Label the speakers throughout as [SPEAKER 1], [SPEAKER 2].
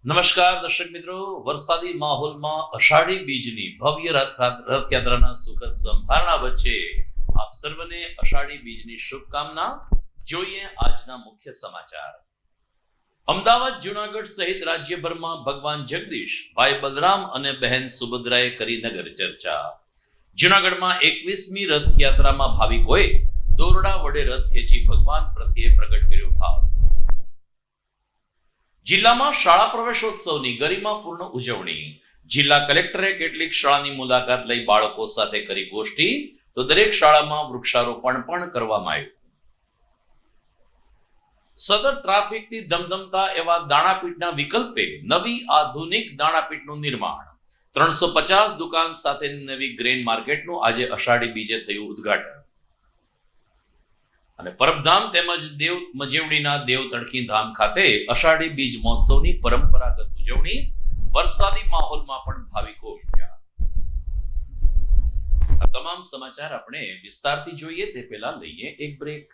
[SPEAKER 1] નમસ્કાર દર્શક મિત્રો, વરસાદી માહોલમાં અષાઢી બીજની ભવ્ય રથયાત્રાના સુખદ સંભારણા વચ્ચે આપ સર્વને અષાઢી બીજની શુભકામના. જોઈએ આજના મુખ્ય સમાચાર. અમદાવાદ, જૂનાગઢ સહિત રાજ્યભરમાં ભગવાન જગદીશ, ભાઈ બલરામ અને બહેન સુભદ્રાએ કરી નગર ચર્ચા. જૂનાગઢમાં 21મી રથયાત્રામાં ભાવિકોએ દોરડા વડે રથ ખેંચી ભગવાન પ્રત્યે પ્રગટ કર્યો ભાવ. જિલ્લામાં શાળા પ્રવેશોત્સવની ગરિમાપૂર્ણ ઉજવણી. જિલ્લા કલેક્ટરે કેટલીક શાળાની મુલાકાત લઈ બાળકો સાથે કરી ગોષ્ઠી, તો દરેક શાળામાં વૃક્ષારોપણ પણ કરવામાં આવ્યું. સતત ટ્રાફિકથી ધમધમતા એવા દાણાપીઠના વિકલ્પે નવી આધુનિક દાણાપીઠનું નિર્માણ. 350 દુકાન સાથેની નવી ગ્રેન માર્કેટનું આજે અષાઢી બીજે થયું ઉદ્ઘાટન. અને પરબધામ તેમજ મજેવડીના દેવ તડકી ધામ ખાતે અષાઢી બીજ મહોત્સવની પરંપરાગત ઉજવણી. વરસાદી માહોલમાં પણ ભાવિકો ઉમટ્યા. આ તમામ સમાચાર આપણે વિસ્તારથી જોઈએ તે પહેલા લઈએ એક break.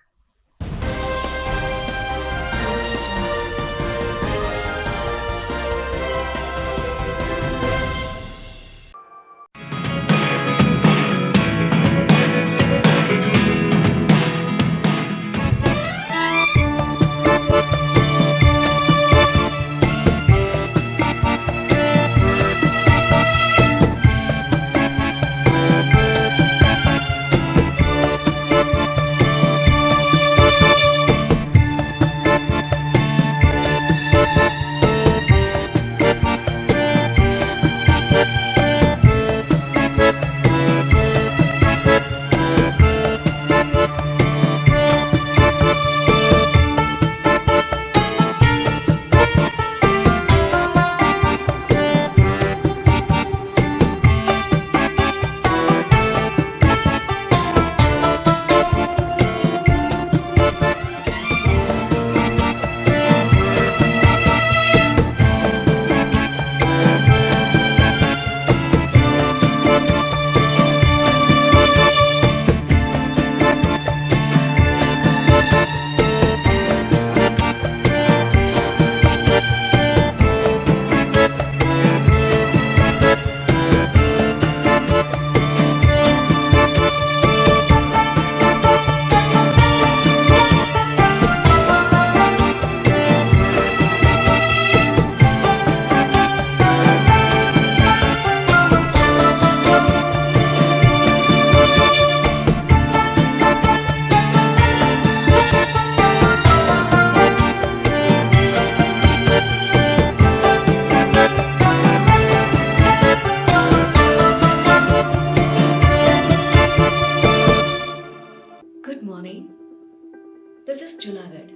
[SPEAKER 2] Good morning. This is Junagadh.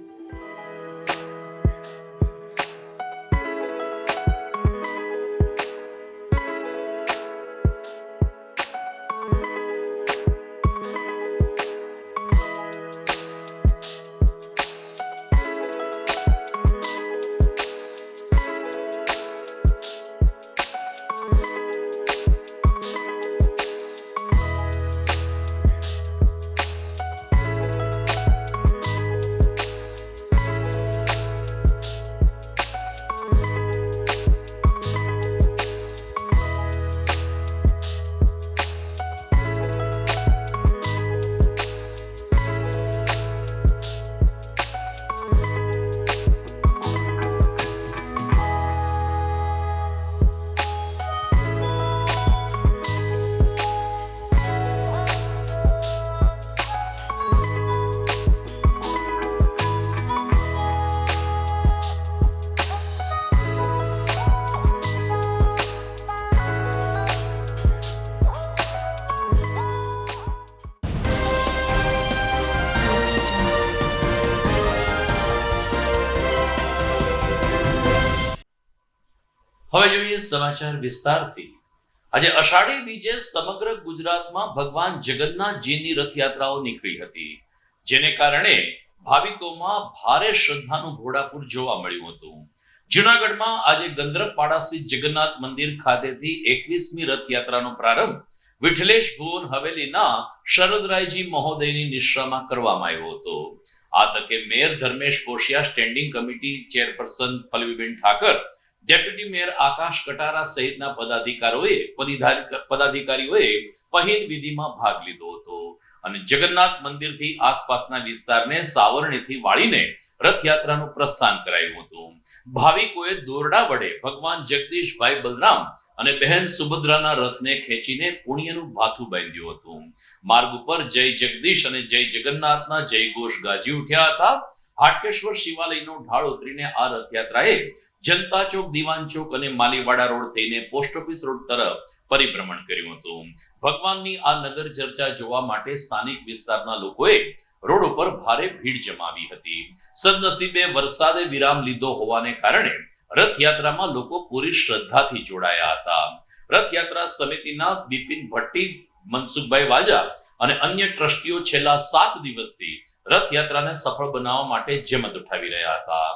[SPEAKER 1] હવે જોઈએ સમાચાર વિસ્તારથી. આજે અષાઢી બીજે સમગ્ર ગુજરાતમાં ભગવાન જગન્નાથજીની રથયાત્રાઓ નીકળી હતી, જેને કારણે ભાવિકોમાં ભારે શ્રદ્ધાનું ઘોડાપુર જોવા મળ્યું હતું. જૂનાગઢમાં આજે ગંદ્રપાડા સ્થિત જગન્નાથ મંદિર ખાતેથી 21મી રથયાત્રાનો પ્રારંભ વિઠ્ઠલેશ ભુવન હવેલીના શરદરાયજી મહોદયની નિશ્રામાં કરવામાં આવ્યો હતો. આ તકે mayor Dharmesh Koshiya, standing committee chairperson Pallaviben Thakar deputy mayor Akash Katara સહિતના પદાધિકારીઓએ પહિંદ વિધિમાં ભાગ લીધો હતો અને જગન્નાથ મંદિરથી આસપાસના વિસ્તારને સાવરણીથી વાળીને રથયાત્રાનું પ્રસ્થાન કરાયું હતું. ભાવિકોએ દોરડા વડે ભગવાન જગદીશભાઈ બલરામ અને બહેન સુભદ્રાના રથને ખેંચીને પુણ્યનું ભાથું બાંધ્યું હતું. માર્ગ ઉપર જય જગદીશ અને જય જગન્નાથના જયઘોષ ગાજી ઉઠ્યા હતા. હાટકેશ્વર શિવાલયનો ઢાળ ઉતરીને આ રથયાત્રાએ જનતા ચોક, દિવાન ચોક અને માલીવાડા રોડ થઈને પોસ્ટ ઓફિસ રોડ તરફ પરિભ્રમણ કર્યું હતું. ભગવાનની આ નગર ચર્ચા જોવા માટે સ્થાનિક વિસ્તારના લોકોએ રોડ ઉપર ભારે ભીડ જમાવી હતી. સદનસીબે વરસાદે વિરામ લીધો હોવાને કારણે રથયાત્રામાં લોકો પૂરી શ્રદ્ધાથી જોડાયા હતા. રથયાત્રા સમિતિના બિપિન ભટ્ટી, મનસુખભાઈ વાજા અને અન્ય ટ્રસ્ટીઓ છેલ્લા 7 દિવસથી રથયાત્રાને સફળ બનાવવા માટે જહેમત ઉઠાવી રહ્યા હતા.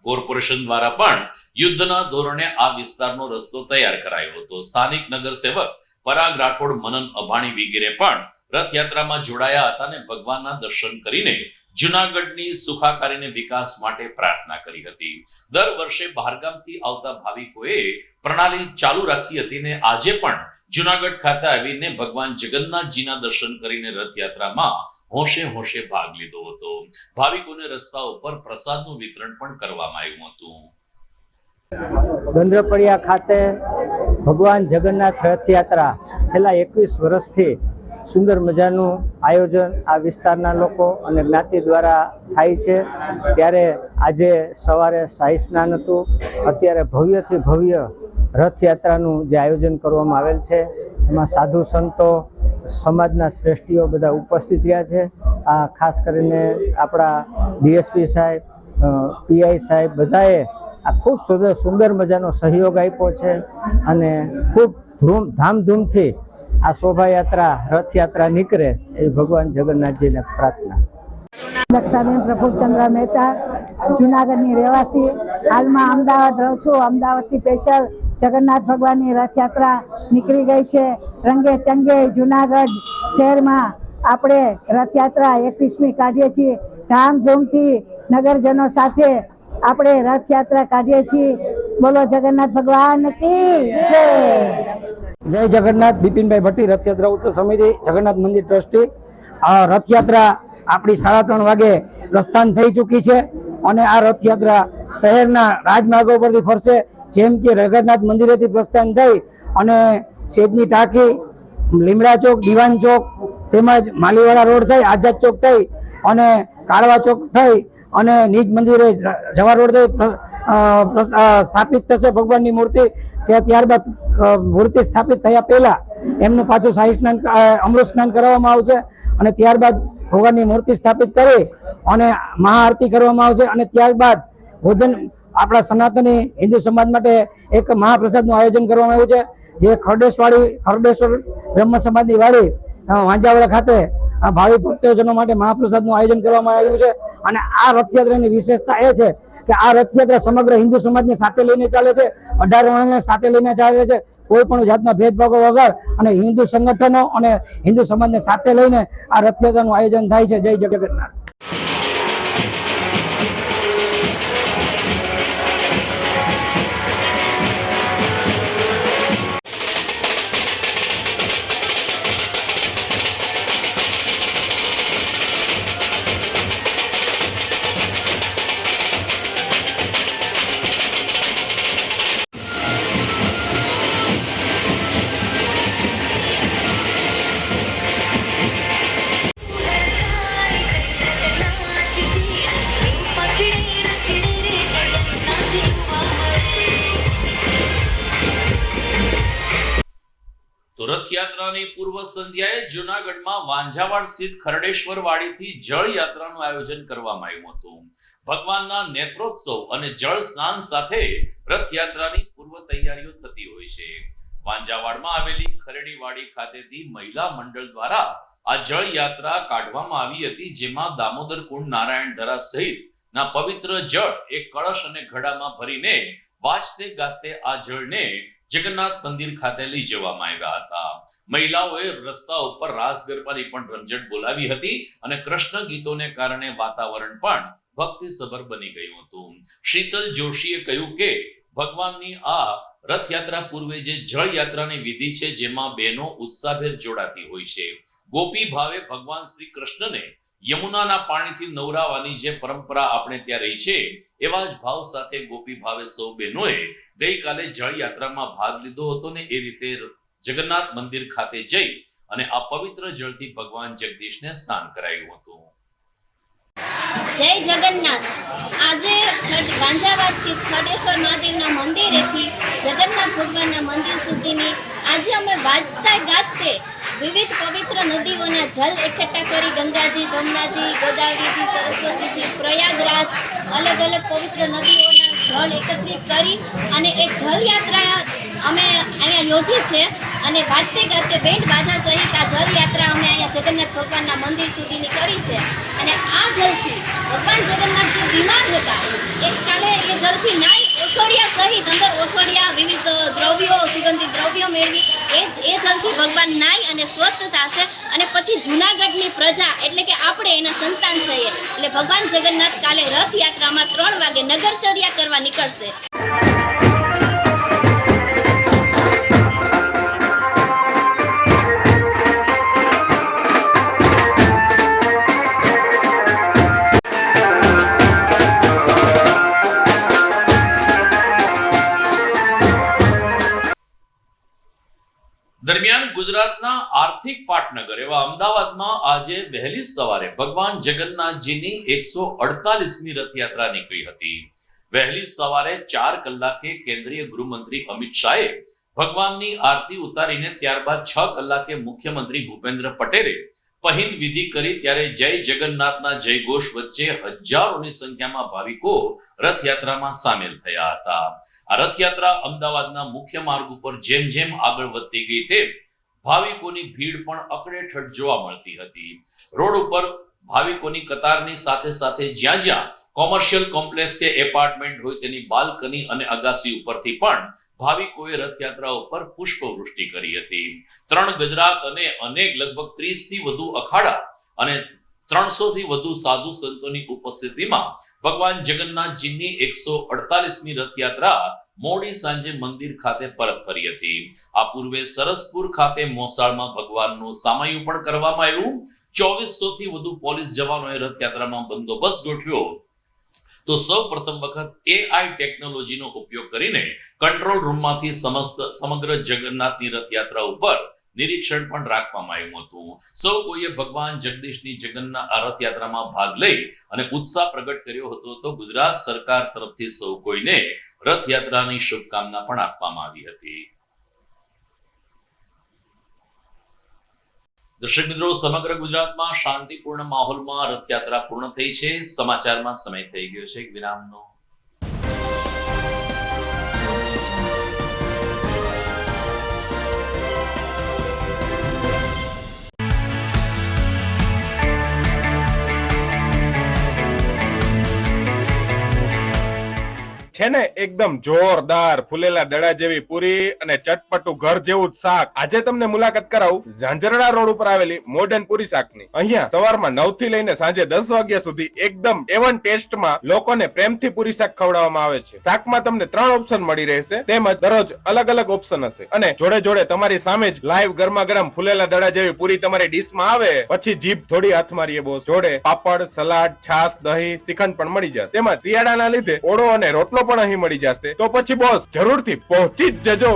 [SPEAKER 1] કોર્પોરેશન દ્વારા પણ યુદ્ધના ધોરણે આ વિસ્તારનો રસ્તો તૈયાર કરાયો હતો. સ્થાનિક નગરસેવક પરાગ રાઠોડ, મનન અભાણી વગેરે પણ રથયાત્રામાં જોડાયા હતા અને ભગવાનના દર્શન કરીને જૂનાગઢની સુખાકારીને વિકાસ માટે પ્રાર્થના કરી હતી. દર વર્ષે બહારગામથી આવતા ભાવિકોએ પ્રણાલી ચાલુ રાખી હતી અને આજે પણ જૂનાગઢ ખાતે આવીને ભગવાન જગન્નાથજીના દર્શન કરીને રથયાત્રામાં હોંશે હોંશે ભાગ લીધો હતો. ભાવિકોને રસ્તા ઉપર પ્રસાદનું વિતરણ પણ કરવામાં આવ્યું હતું.
[SPEAKER 3] ગંધ્રપડિયા ખાતે ભગવાન જગન્નાથ રથયાત્રા છેલ્લા 21 વર્ષથી સુંદર મજાનું આયોજન આ વિસ્તારના લોકો અને જ્ઞાતિ દ્વારા થાય છે. ત્યારે આજે સવારે શાહી સ્નાન હતું. અત્યારે ભવ્યથી ભવ્ય રથયાત્રાનું જે આયોજન કરવામાં આવેલ છે એમાં સાધુ સંતો, સમાજના શ્રેષ્ઠીઓ બધા ઉપસ્થિત રહ્યા છે. આ ખાસ કરીને આપણા ડીએસપી સાહેબ, પીઆઈ સાહેબ બધાએ આ ખૂબ સુંદર મજાનો સહયોગ આપ્યો છે અને ખૂબ ધામધૂમથી આ શોભાયાત્રા રથયાત્રા નીકળે એ ભગવાન જગન્નાથજીને પ્રાર્થના.
[SPEAKER 4] દક્ષાબેન પ્રફુલ્લચંદ્ર મહેતા, જુનાગઢની રહેવાસી, હાલમાં અમદાવાદ રહું છું. અમદાવાદથી સ્પેશિયલ જગન્નાથ ભગવાનની રથયાત્રા નીકળી ગઈ છે. રંગે ચંગે જુનાગઢ શહેરમાં આપણે રથયાત્રા 21મી કાઢીએ છીએ. ધામધૂમથી નગરજનો સાથે આપણે રથયાત્રા કાઢીએ છીએ. બોલો જગન્નાથ ભગવાન કી જય.
[SPEAKER 3] જય જગન્નાથ. બિપિનભાઈ ભટ્ટી, રથયાત્રા ઉત્સવ સમિતિ, જગન્નાથ મંદિર ટ્રસ્ટી. આ રથયાત્રા આપણી 3:30 વાગે પ્રસ્થાન થઈ ચૂકી છે અને આ રથયાત્રા શહેરના રાજમાર્ગો પરથી ફરશે. જેમ કે જગન્નાથ મંદિરેથી પ્રસ્થાન થઈ અને શેદની ટાંકી, લીમડા ચોક, દિવાન ચોક તેમજ માલીવાડા રોડ થઈ, આઝાદ ચોક થઈ અને કાળવા ચોક થઈ અને નિજ મંદિરે જવા રોડ થઈ સ્થાપિત થશે ભગવાનની મૂર્તિ. કે ત્યારબાદ મૂર્તિ સ્થાપિત થયા પહેલા એમનું પાછું શાહી સ્નાન, અમૃત સ્નાન કરવામાં આવશે અને ત્યારબાદ ભગવાનની મૂર્તિ સ્થાપિત કરી અને મહાઆરતી કરવામાં આવશે અને ત્યારબાદ ભોજન આપણા સનાતની હિન્દુ સમાજ માટે એક મહાપ્રસાદનું આયોજન કરવામાં આવ્યું છે. જે ખરડેશ્વર બ્રહ્મ સમાજની વાડી વાંજાવડા ખાતે ભાવિ ભક્તજનો માટે મહાપ્રસાદનું આયોજન કરવામાં આવ્યું છે. અને આ રથયાત્રાની વિશેષતા એ છે કે આ રથયાત્રા સમગ્ર હિન્દુ સમાજને સાથે લઈને ચાલે છે. 18 વર્ણને સાથે લઈને ચાલે છે. કોઈ પણ જાતના ભેદભાવો વગર અને હિન્દુ સંગઠનો અને હિન્દુ સમાજને સાથે લઈને આ રથયાત્રાનું આયોજન થાય છે. જય જગન્નાથ.
[SPEAKER 1] રથયાત્રાની પૂર્વ સંધ્યાએ જૂનાગઢમાં વાંઝાવાડ સ્થિત ખરડેશ્વર વાડીથી જળ યાત્રાનું આયોજન કરવામાં આવ્યું હતું. ભગવાનના નેત્રોત્સવ અને જળ સ્નાન સાથે રથયાત્રાની પૂર્વ તૈયારીઓ થતી હોય છે. વાંઝાવાડમાં આવેલી ખરેડી વાડી ખાતેથી મહિલા મંડળ દ્વારા આ જળ યાત્રા કાઢવામાં આવી હતી, જેમાં દામોદર કુંડ, નારાયણ ધરા સહિતના પવિત્ર જળ એક કળશ અને ઘડામાં ભરીને વાજતે ગાતે આ જળને જગન્નાથ મંદિર ખાતે લઈ જવામાં આવ્યા હતા. મહિલાઓએ રસ્તા ઉપર રાસ ગરબાની પણ રમઝટ બોલાવી હતી અને કૃષ્ણ ગીતોને કારણે વાતાવરણ પણ ભક્તિસભર બની ગયું હતું. શીતલ જોશીએ કહ્યું કે ભગવાનની આ રથયાત્રા પૂર્વે જે જળ યાત્રાની વિધિ છે જેમાં બહેનો ઉત્સાહભેર જોડાતી હોય છે. ગોપી ભાવે ભગવાન શ્રી કૃષ્ણને યમુનાના પાણીથી નવરાવવાની જે પરંપરા આપણે ત્યાં રહી છે એવા જ ભાવ સાથે ગોપી ભાવે સૌ બહેનોએ ગઈકાલે જળ યાત્રામાં ભાગ લીધો હતો ને એ રીતે જગન્નાથ મંદિર ખાતે જઈ અને આ પવિત્ર જળથી ભગવાન જગદીશને સ્નાન કરાયું હતું.
[SPEAKER 5] જય જગન્નાથ. આજે વાંઝાવાડ સ્થિત ખડેશ્વર મહાદેવના મંદિરેથી જગન્નાથ ભગવાનના મંદિર સુધીની આજે અમે વાજતા ગાજતે વિવિધ પવિત્ર નદીઓના જલ એકઠા કરી ગંગાજી, જમનાજી, ગોદાવરીજી, સરસ્વતીજી, પ્રયાગરાજ અલગ અલગ પવિત્ર નદીઓના જળ એકત્રિત કરી અને એક જલ યાત્રા અમે અહીંયા યોજી છે અને વાજતે ગાજતે બેન્ડ બાજા સહિત આ જલ યાત્રા અમે અહીંયા જગન્નાથ ભગવાનના મંદિર સુધીની કરી છે. અને આ જલથી ભગવાન જગન્નાથ જે બીમાર હતા એક કાલે એ જલથી નાઈ ઓસોડિયા સહિત અંદર ઓસોડિયા વિવિધ દ્રવ્યો સુગંધિત દ્રવ્યો મેળવી એ જલથી ભગવાન નાઈ અને સ્વસ્થ થશે અને પછી જૂનાગઢની પ્રજા એટલે કે આપણે એના સંતાન છીએ એટલે ભગવાન જગન્નાથ કાલે રથયાત્રામાં 3 વાગે નગરચર્યા કરવા નીકળશે.
[SPEAKER 1] દરમિયાન ગુજરાતના આર્થિક પાટનગર એવા અમદાવાદમાં આજે વહેલી સવારે ભગવાન જગન્નાથજીની 148મી રથયાત્રા નીકળી હતી. વહેલી સવારે 4 કલાકે કેન્દ્રીય ગૃહમંત્રી અમિત શાહે ભગવાનની આરતી ઉતારીને ત્યારબાદ 6 કલાકે મુખ્યમંત્રી ભૂપેન્દ્ર પટેલે પહિંદ વિધિ કરી ત્યારે જય જગન્નાથના જયઘોષ વચ્ચે હજારોની સંખ્યામાં ભાવિકો રથયાત્રામાં સામેલ થયા હતા. આ રથયાત્રા અમદાવાદના મુખ્ય માર્ગ ઉપર જેમ જેમ આગળ વધતી ગઈ તેમ ભાવિકોની ભીડ પણ અકડેઠઠ જોવા મળતી હતી. રોડ ઉપર ભાવિકોની કતારની સાથે સાથે જ્યાં જ્યાં કોમર્શિયલ કોમ્પ્લેક્સ કે એપાર્ટમેન્ટ હોય તેની બાલ્કની અને અગાસી ઉપરથી પણ ભાવિકોએ રથયાત્રા ઉપર પુષ્પવૃષ્ટિ કરી હતી. 3 ગજરાત અને અનેક લગભગ 30 થી વધુ અખાડા અને 300 થી વધુ સાધુ સંતોની ઉપસ્થિતિમાં ભગવાન જગન્નાથજીની 148મી રથયાત્રા મોડી સાંજે મંદિર ખાતે પરત ફરી હતી. આ પૂર્વે સરસપુર ખાતે મોસાળમાં ભગવાનનું સામયું પણ કરવામાં આવ્યું. 2400 થી વધુ પોલીસ જવાનોએ રથયાત્રામાં બંદોબસ્ત ગોઠવ્યો. તો સૌ પ્રથમ વખત AI ટેકનોલોજીનો ઉપયોગ કરીને કંટ્રોલ રૂમમાંથી સમગ્ર જગન્નાથની રથયાત્રા ઉપર નિરીક્ષણ પણ રાખવામાં આવ્યું હતું. સૌ કોઈએ ભગવાન જગદીશની જગન્નાથ રથયાત્રામાં ભાગ લઈ અને ઉત્સાહ પ્રગટ કર્યો હતો. તો ગુજરાત સરકાર તરફથી સૌ કોઈને રથયાત્રાની શુભકામના પણ આપવામાં આવી હતી. દર્શક મિત્રો, સમગ્ર ગુજરાતમાં શાંતિપૂર્ણ માહોલમાં રથયાત્રા પૂર્ણ થઈ છે. સમાચારમાં સમય થઈ ગયો છે એક વિરામનો.
[SPEAKER 6] છે ને એકદમ જોરદાર ફૂલેલા દડા જેવી પૂરી અને ચટપટું ઘર જેવું જ શાક. આજે તમને મુલાકાત કરાવું ઝાંઝરડા રોડ ઉપર આવેલી મોડર્ન પૂરી શાકની. અહીંયા સવારમાં 9 થી લઈને સાંજે 10 વાગ્યા સુધી એકદમ એવન ટેસ્ટમાં લોકોને પ્રેમથી પૂરી શાક ખવડાવવામાં આવે છે. શાકમાં તમને 3 ઓપ્શન મળી રહેશે, તેમજ દરરોજ અલગ અલગ ઓપ્શન હશે અને જોડે જોડે તમારી સામે જ લાઈવ ગરમા ગરમ ફૂલેલા દડા જેવી પૂરી તમારી ડીશમાં આવે પછી જીભ થોડી હાથ મારીએ બોસ. જોડે પાપડ, સલાડ, છાશ, દહીં, શ્રીખંડ પણ મળી જશે. તેમજ શિયાળાના લીધે ઓળો અને રોટલો પણ અહીં મળી જશે. તો પછી બોસ જરૂરથી પહોંચી જ જજો.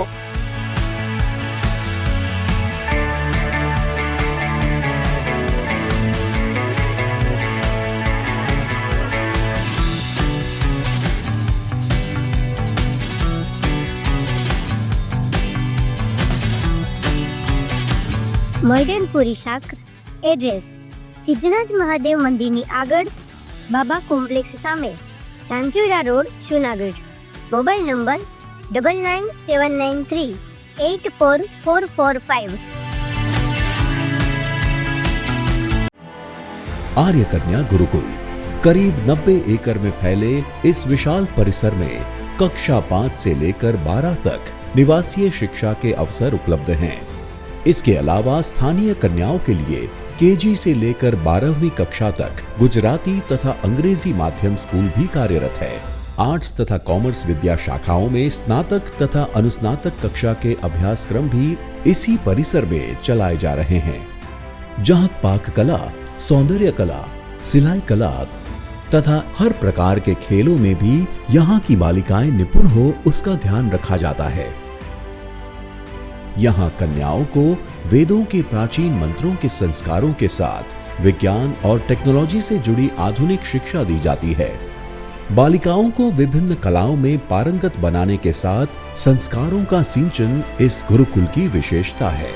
[SPEAKER 7] મોડર્ન પૂરી શાક. એડ્રેસ સિદ્ધનાથ મહાદેવ મંદિરની આગળ, બાબા કોમ્પ્લેક્સ સામે, Zanzarda road, Junagadh. Mobile number 9979384445.
[SPEAKER 8] आर्य कन्या गुरुकुल करीब 90 एकड़ में फैले इस विशाल परिसर में कक्षा 5 से लेकर 12 तक निवासीय शिक्षा के अवसर उपलब्ध हैं। इसके अलावा स्थानीय कन्याओं के लिए केजी से लेकर 12वीं कक्षा तक गुजराती तथा अंग्रेजी माध्यम स्कूल भी कार्यरत है। आर्ट्स तथा कॉमर्स विद्या शाखाओं में स्नातक तथा अनुस्नातक कक्षा के अभ्यासक्रम भी इसी परिसर में चलाए जा रहे हैं, जहां पाक कला, सौंदर्य कला, सिलाई कला तथा हर प्रकार के खेलों में भी यहाँ की बालिकाएं निपुण हो उसका ध्यान रखा जाता है। यहाँ कन्याओं को वेदों के प्राचीन मंत्रों के संस्कारों के साथ विज्ञान और टेक्नोलॉजी से जुड़ी आधुनिक शिक्षा दी जाती है। बालिकाओं को विभिन्न कलाओं में पारंगत बनाने के साथ संस्कारों का सिंचन इस गुरुकुल की विशेषता है।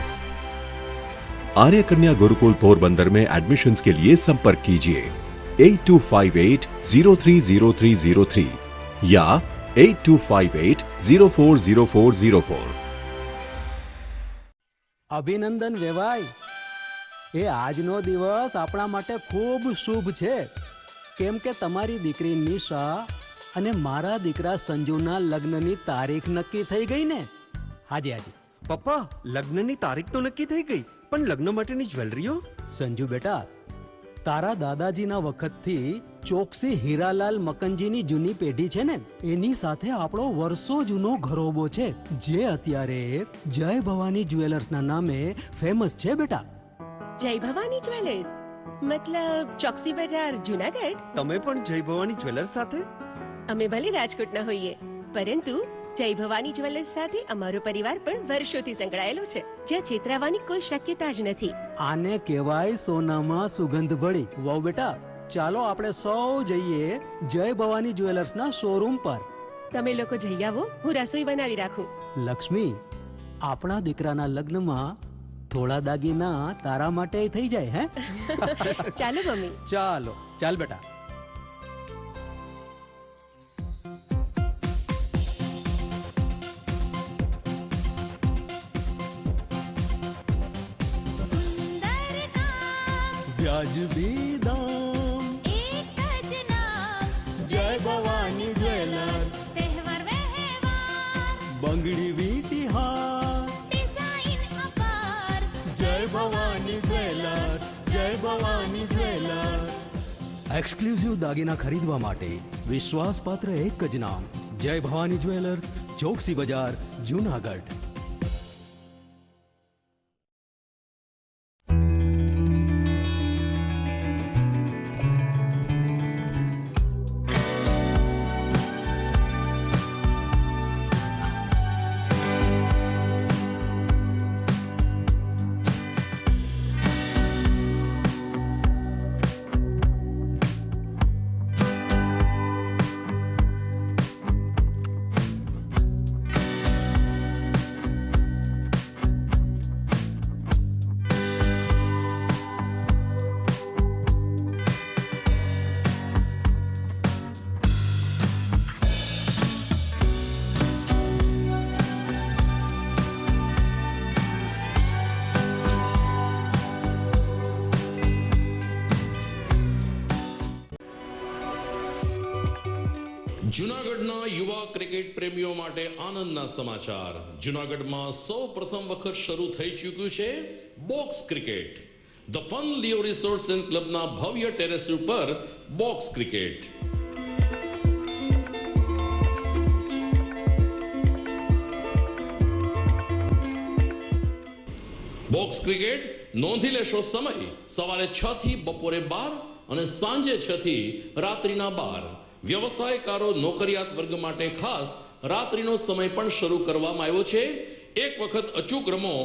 [SPEAKER 8] आर्य कन्या गुरुकुल पोरबंदर में एडमिशन्स के लिए संपर्क कीजिए 8258030303 या 8258040404।
[SPEAKER 9] અભિનંદન વેવાય, એ આજનો દિવસ આપણા માટે ખૂબ શુભ છે, કેમ કે તમારી દીકરી નિશા અને મારા દીકરા સંજુના લગ્નની તારીખ નક્કી થઈ ગઈ ને. હાજી હાજી
[SPEAKER 10] પપ્પા, લગ્નની તારીખ તો નક્કી થઈ ગઈ, પણ લગ્ન માટેની જ્વેલરીઓ?
[SPEAKER 9] સંજુ બેટા, તારા દાદાજીના વખતથી ચોકસી હીરાલાલ મકનજીની જૂની પેઢી છે ને, એની સાથે આપણો વર્ષો જૂનો ઘરોબો છે, જે અત્યારે જય ભવાની જ્વેલર્સના નામે ફેમસ છે બેટા.
[SPEAKER 11] જય ભવાની જ્વેલર્સ મતલબ ચોકસી બજાર જુનાગઢ?
[SPEAKER 10] તમે પણ જય ભવાની જ્વેલર્સ સાથે?
[SPEAKER 11] અમે ભલે રાજકોટના હોઈએ, પરંતુ જય ભવાની જ્વેલર્સ સાથે અમારો પરિવાર પણ વર્ષોથી સંકળાયેલો છે, જ્યાં છેતરાવાની કોઈ શક્યતા જ નથી.
[SPEAKER 9] આને કહેવાય સોનામાં સુગંધ ભળી. વાવ બેટા, ચાલો આપણે સૌ જઈએ જય ભવાની જ્વેલર્સના શોરૂમ પર.
[SPEAKER 11] તમે લોકો જઈ આવો, હું રસોઈ બનાવી રાખું.
[SPEAKER 9] લક્ષ્મી, આપણા દીકરાના લગ્નમાં થોડા દાગીના તારા માટે થઈ જાય હે?
[SPEAKER 11] ચાલો મમ્મી.
[SPEAKER 9] ચાલો ચાલ બેટા. વ્યાજબી દામ,
[SPEAKER 5] એક જ નામ,
[SPEAKER 9] જય ભવાની જ્વેલર્સ,
[SPEAKER 5] તહેવાર વ્યવહાર,
[SPEAKER 9] બંગડી વીટી હાર,
[SPEAKER 5] ડિઝાઇન અપાર,
[SPEAKER 9] જય ભવાની જ્વેલર્સ, જય ભવાની જ્વેલર્સ. એક્સક્લુઝિવ દાગીના ખરીદવા માટે વિશ્વાસપાત્ર એક જ નામ, જય ભવાની જ્વેલર્સ, ચોકસી બજાર, જૂનાગઢ.
[SPEAKER 1] જૂનાગઢના યુવા ક્રિકેટ પ્રેમીઓ માટે આનંદના સમાચાર. જૂનાગઢમાં સૌ પ્રથમ વખત શરૂ થઈ ચૂક્યું છે box cricket. The fun Leo resorts and ક્લબના ભવ્ય ટેરેસ ઉપર બોક્સ ક્રિકેટ. બોક્સ ક્રિકેટ નોંધી લેશો સમય સવારે 6 થી બપોરે 12 અને સાંજે 6 થી રાત્રિના 12. વ્યવસાયકારો, નોકરિયાત વર્ગ માટે ખાસ રાત્રિનો સમય પણ શરૂ કરવામાં આવ્યો છે. એક વખત અચૂક રમો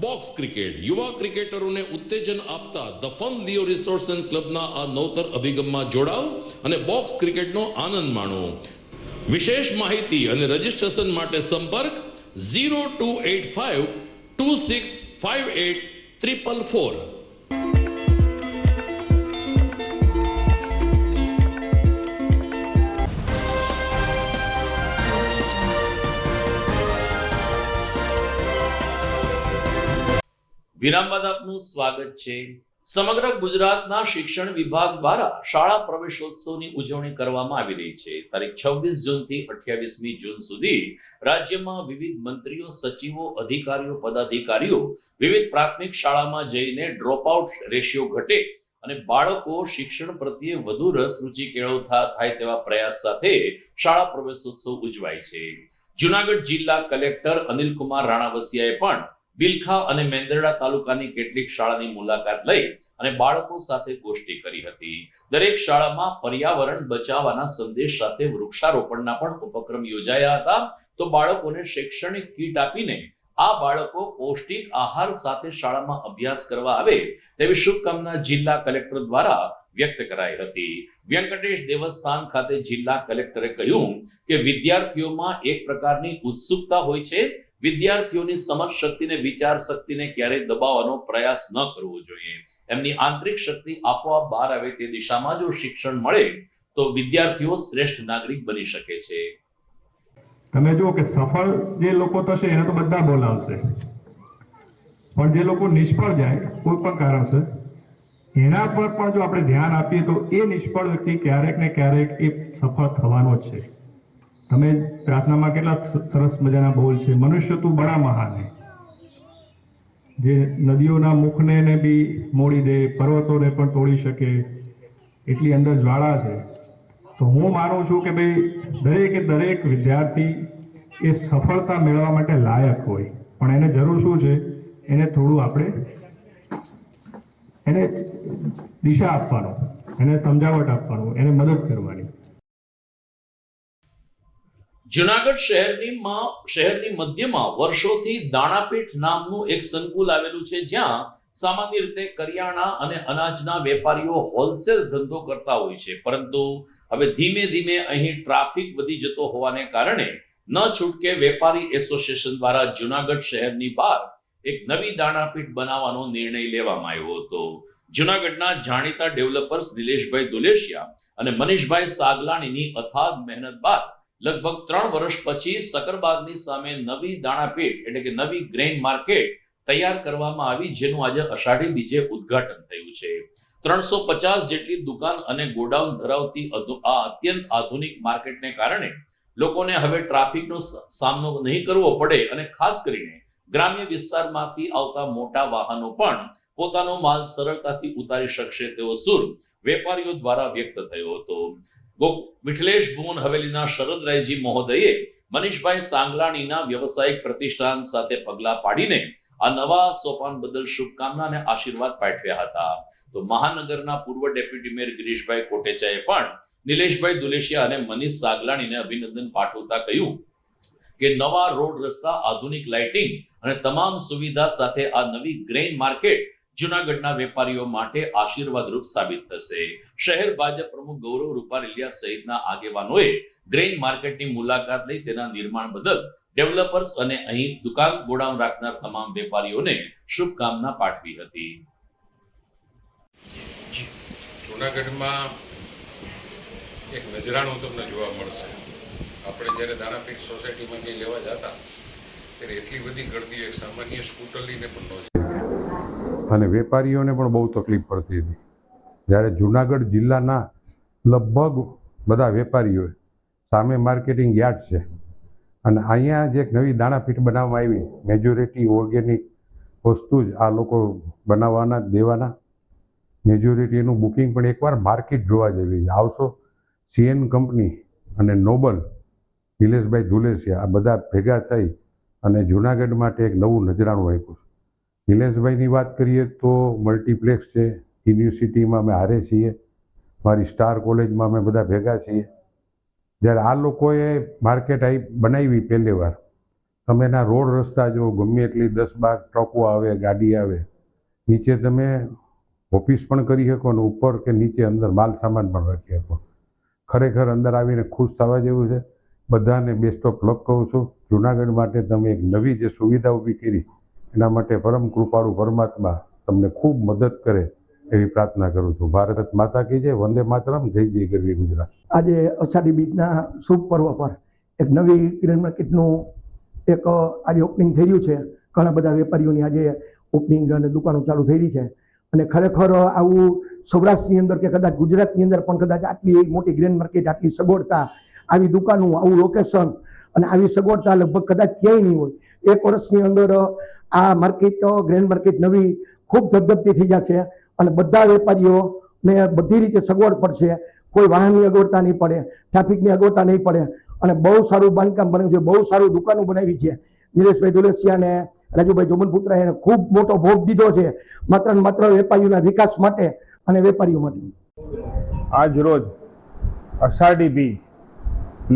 [SPEAKER 1] બોક્સ ક્રિકેટ. યુવા ક્રિકેટરોને ઉત્તેજન આપતા the fun Leo resorts and ક્લબના આ નવતર અભિગમમાં જોડાઓ અને બોક્સ ક્રિકેટનો આનંદ માણો. વિશેષ માહિતી અને રજીસ્ટ્રેશન માટે સંપર્ક 0285 2658 444. વિરામ બાદ આપનું સ્વાગત છે. સમગ્ર ગુજરાતના શિક્ષણ વિભાગ દ્વારા શાળા પ્રવેશોત્સવની ઉજવણી કરવામાં આવી રહી છે. તારીખ 26 જૂનથી 28મી જૂન સુધી રાજ્યમાં વિવિધ મંત્રીઓ, સચિવો, અધિકારીઓ, પદાધિકારીઓ વિવિધ પ્રાથમિક શાળામાં જઈને ડ્રોપ આઉટ રેશિયો ઘટે અને બાળકો શિક્ષણ પ્રત્યે વધુ રસ રુચિ કેળવતા થાય તેવા પ્રયાસ સાથે શાળા પ્રવેશોત્સવ ઉજવાય છે. જુનાગઢ જિલ્લા કલેક્ટર અનિલકુમાર રાણાવસિયાએ પણ બિલખા અને મેંદરડા તાલુકાની કેટલીક શાળાની મુલાકાત લઈ અને બાળકો સાથે ગોષ્ઠી કરી હતી. દરેક શાળામાં પર્યાવરણ બચાવવાના સંદેશ સાથે વૃક્ષારોપણના પણ ઉપક્રમ યોજાયા હતા. તો બાળકોને શૈક્ષણિક કીટ આપીને આ બાળકો પૌષ્ટિક આહાર સાથે શાળામાં અભ્યાસ કરવા આવે તેવી શુભકામના જિલ્લા કલેક્ટર દ્વારા વ્યક્ત કરાઈ હતી. વ્યંકટેશ દેવસ્થાન ખાતે જિલ્લા કલેક્ટરે કહ્યું કે વિદ્યાર્થીઓમાં એક પ્રકારની ઉત્સુકતા હોય છે. વિદ્યાર્થીઓની સમજ શક્તિને વિચાર શક્તિને ક્યારેય દબાવવાનો પ્રયાસ ન કરવો જોઈએ. એમની આંતરિક શક્તિ આપોઆપ બહાર આવે તે દિશામાં જો શિક્ષણ મળે તો વિદ્યાર્થીઓ શ્રેષ્ઠ નાગરિક બની શકે છે.
[SPEAKER 12] તમે જુઓ કે સફળ જે લોકો થશે એને તો બધા બોલાવશે, પણ જે લોકો નિષ્ફળ જાય કોઈ પણ કારણસર એના પર પણ જો આપણે ધ્યાન આપીએ તો એ નિષ્ફળ વ્યક્તિ ક્યારેક ને ક્યારેક એ સફળ થવાનો જ છે. તમે પ્રાર્થનામાં કેટલા સરસ મજાના બોલ છે, મનુષ્ય તું બડા મહાન હે, જે નદીઓના મુખને ને બી મોડી દે, પર્વતોને પણ તોડી શકે એટલી અંદર જ્વાળા છે. તો હું માનું છું કે ભાઈ દરેક વિદ્યાર્થી એ સફળતા મેળવવા માટે લાયક હોય, પણ એને જરૂર શું છે, એને થોડું આપણે એને દિશા આપવાનું, એને સમજાવટ આપવાનું, એને મદદ કરવાની.
[SPEAKER 1] જુનાગઢ શહેરની મધ્યમાં વર્ષોથી દાણાપીઠ નામનું એક સંકુલ આવેલું છે, જ્યાં સામાન્ય રીતે કરિયાણા અને અનાજના વેપારીઓ હોલસેલ ધંધો કરતા હોય છે. પરંતુ હવે ધીમે ધીમે અહીં ટ્રાફિક વધી જતો હોવાને કારણે ન છૂટકે વેપારી એસોસિએશન દ્વારા જુનાગઢ શહેરની બહાર એક નવી દાણાપીઠ બનાવવાનો નિર્ણય લેવામાં આવ્યો હતો. જુનાગઢના જાણીતા ડેવલપર્સ નિલેશભાઈ દુલેશિયા અને મનીષભાઈ સાગલાણીની અથાગ મહેનત બાદ લગભગ 3 વર્ષ પછી સકરબાગની સામે નવી દાણાપીઠ એટલે કે નવી ગ્રેઇન માર્કેટ તૈયાર કરવામાં આવી, જેનું આજે અષાઢી બીજે ઉદ્ઘાટન થયું છે. 350 જેટલી દુકાન અને ગોડાઉન ધરાવતી આ અત્યંત આધુનિક માર્કેટને કારણે લોકોને હવે ટ્રાફિકનો સામનો નહીં કરવો પડે અને ખાસ કરીને ગ્રામ્ય વિસ્તારમાંથી આવતા મોટા વાહનો પણ પોતાનો માલ સરળતાથી ઉતારી શકશે તેવો સૂર વેપારીઓ દ્વારા વ્યક્ત થયો હતો. મિઠલેશ ભુવન હવેલીના શરદરાયજી મહોદયે મનીષભાઈ સાંગલાણીના વ્યવસાયિક પ્રતિષ્ઠાન સાથે પગલા પાડીને આ નવા સોપાન બદલ શુભકામના અને આશીર્વાદ પાઠવ્યા હતા. તો મહાનગરના પૂર્વ ડેપ્યુટી મેયર ગિરીશભાઈ કોટેચાએ પણ નિલેશભાઈ દુલેશિયા અને મનીષ સાગલાણીને અભિનંદન પાઠવતા કહ્યું કે નવા રોડ રસ્તા, આધુનિક લાઇટિંગ અને તમામ સુવિધા સાથે આ નવી ગ્રેઇન માર્કેટ જુનાગઢના વેપારીઓ માટે આશીર્વાદરૂપ સાબિત થશે. શહેર ભાજપ પ્રમુખ ગૌરવ રૂપારેલિયા સહિતના આગેવાનોએ ગ્રેઇન માર્કેટની મુલાકાત લઈ તેના નિર્માણ બદલ ડેવલપર્સ અને અહીં દુકાન ગોડાઉન રાખનાર તમામ વેપારીઓને શુભકામના પાઠવી હતી.
[SPEAKER 6] જુનાગઢમાં એક નજરાણું તમને જોવા મળશે. આપણે જ્યારે દાણાપીઠ સોસાયટીમાં કંઈ લેવા જતા ત્યારે એટલી બધી ગળદી એક સામાન્ય સ્કૂટર લઈને પણ ન
[SPEAKER 13] અને વેપારીઓને પણ બહુ તકલીફ પડતી હતી. જ્યારે જુનાગઢ જિલ્લાના લગભગ બધા વેપારીઓએ સામે માર્કેટિંગ યાર્ડ છે અને અહીંયા જે એક નવી દાણાપીઠ બનાવવામાં આવી, મેજોરિટી ઓર્ગેનિક વસ્તુ જ આ લોકો બનાવવાના દેવાના, મેજોરિટી એનું બુકિંગ પણ એકવાર માર્કેટ જોવા જેવી આવશો. સીએન કંપની અને નોબલ નિલેશભાઈ દુલેશિયા આ બધા ભેગા થઈ અને જુનાગઢ માટે એક નવું નજરાણું આપ્યું. નિલેશભાઈની વાત કરીએ તો મલ્ટીપ્લેક્સ છે, યુનિવર્સિટીમાં અમે હારે છીએ, મારી સ્ટાર કોલેજમાં અમે બધા ભેગા છીએ. જ્યારે આ લોકોએ માર્કેટ બનાવી પહેલી વાર, તમે એના રોડ રસ્તા જો ગમે એટલી 10-12 ટ્રકો આવે, ગાડી આવે, નીચે તમે ઓફિસ પણ કરી શકો અને ઉપર કે નીચે અંદર માલ સામાન પણ રાખી શકો. ખરેખર અંદર આવીને ખુશ થવા જેવું છે. બધાને બેસ્ટ ઓફ લક કહું છું. જુનાગઢ માટે તમે એક નવી જે સુવિધા ઊભી કરી એના માટે પરમ કૃપાળુ પરમાત્મા તમને ખૂબ મદદ કરે એવી પ્રાર્થના કરું છું. ભારત માતા કી જય, વંદે માતરમ, જય જય ગરવી ગુજરાત.
[SPEAKER 14] આજે અષાઢી બીજના શુભ પર્વ પર એક નવી ગ્રેન માર્કેટનું એક આજે ઓપનિંગ થઈ રહ્યું છે. ઘણા બધા વેપારીઓની આજે ઓપનિંગ અને દુકાનો ચાલુ થઈ રહી છે અને ખરેખર આવું સૌરાષ્ટ્રની અંદર કે કદાચ ગુજરાતની અંદર પણ કદાચ આટલી મોટી ગ્રેન માર્કેટ, આટલી સગવડતા, આવી દુકાનો, આવું લોકેશન અને આવી સગવડતા લગભગ કદાચ ક્યાંય નહીં હોય. 1 વર્ષની અંદર આ માર્કેટ, ગ્રેન માર્કેટ નવી ખૂબ ધબધબતી થઈ જશે અને બધા વેપારીઓને બધી રીતે સગવડ પડશે. કોઈ વાહનની અગવડતા નહીં પડે, ટ્રાફિકની અગવડતા નહીં પડે અને બહુ સારું બાંધકામ બન્યું છે, બહુ સારું દુકાનો બનાવી છે. નિલેશભાઈ દુલેસિયા અને રાજુભાઈ જોબનપુત્રા એને ખૂબ મોટો ભોગ દીધો છે માત્ર ને માત્ર વેપારીઓના વિકાસ માટે અને વેપારીઓ માટે.
[SPEAKER 15] આજ રોજ અષાઢી બીજ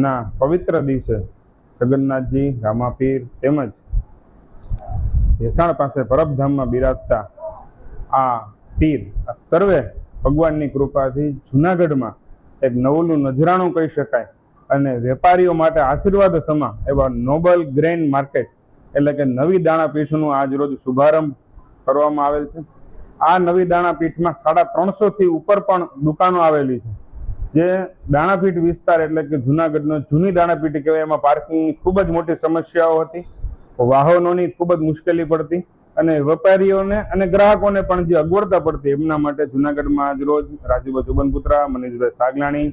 [SPEAKER 15] ના પવિત્ર દિવસે જગન્નાથજી, રામાપીર તેમજ ભેસાણ પાસે પરબધામમાં બિરાજતા આ પીર સર્વે ભગવાનની કૃપાથી જુનાગઢમાં એક નવલું નજરાણું કહી શકાય અને વેપારીઓ માટે આશીર્વાદ સમા એવા નોબલ ગ્રેન માર્કેટ એટલે કે નવી દાણાપીઠનું આજ રોજ શુભારંભ કરવામાં આવેલ છે. આ નવી દાણાપીઠમાં 350 થી ઉપર પણ દુકાનો આવેલી છે. જે દાણાપીઠ વિસ્તાર એટલે કે જુનાગઢનો જૂની દાણાપીઠ કહેવાય, એમાં પાર્કિંગની ખૂબ જ મોટી સમસ્યાઓ હતી, વાહનોની ખૂબ જ મુશ્કેલી પડતી અને વેપારીઓને અને ગ્રાહકોને પણ જે અગવડતા પડતી, એમના માટે જુનાગઢમાં આજ રોજ રાજુભાઈ જોબનપુત્રા, મનીષભાઈ સાગલાણી,